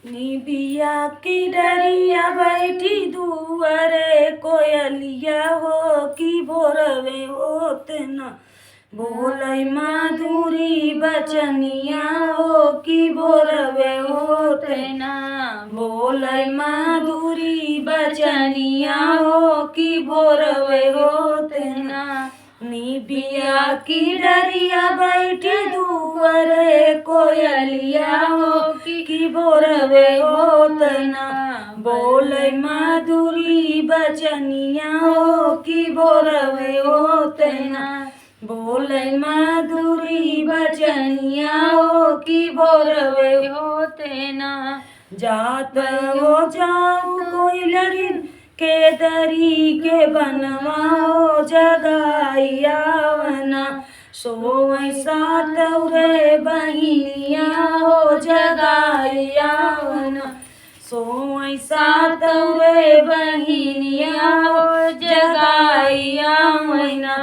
निबिया की डरिया बैठी दुआरे कोयलिया हो कि भोरवे होत न बोलै माधुरी बचनिया हो कि भोरवे होत न बोलै माधुरी बचनिया हो कि भोरवे होत न निबिया की डरिया बैठी दुआरे कोयलिया हो कि भोरवे होत न बोलै माधुरी बचनिया हो कि भोरवे होत न बोलै माधुरी बचनिया हो कि भोरवे होत न जात हो जाऊ कोई लगिन के दरी के बनवा हो जगाइयावना सोई सात रे बहिनिया हो जगाइयावना सोई सात रे बहिनिया हो जगाइयावना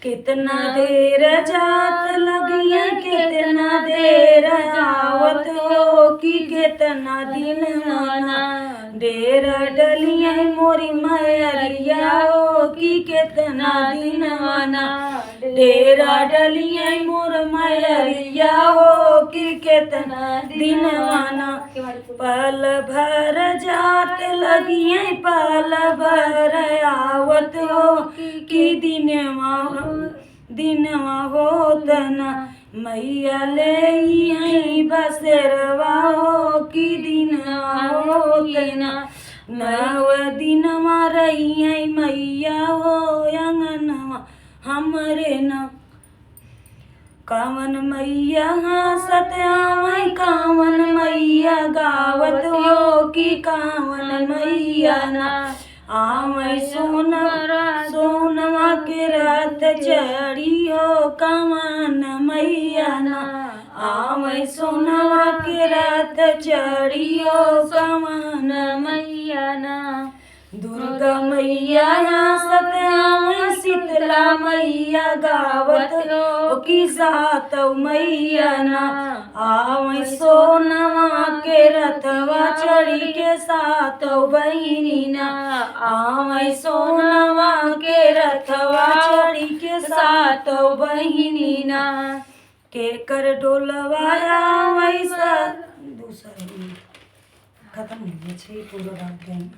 कितना देर जात लगिया कितना देर आवत हो कि कितना दिन माना डेरा डलिया मोरी मैरिया हो कि कितना दिन माना डेरा डलिया मोर मैरिया हो कि कितना दिन माना पल भर जात लगिया पल भर आवत हो कि दिनवा होत न मैया ले बसेरवा हो कि दिनवा होत न नव दिनवा रही मैया हो अंगनवा हमरे न कावन मैया हंसत आवै कावन मैया गावत हो कि कावन मैया ना आवै सोनवा के रात चढ़ी हो कावन मैया ना आवै सोनवा के रात चढ़ी हो कावन मैया ना दुर्गा मैया हंसत आवै शीतला मैया गावत हो कि सात मैया ना आवै सोनवा के रथवा चढ़ी के सात बहिनी ना आवै सोनवा के रथवा चढ़ी के सात बहिनी ना के कर डोलवा आवै सा दूसरा खत्म नहीं है पूरा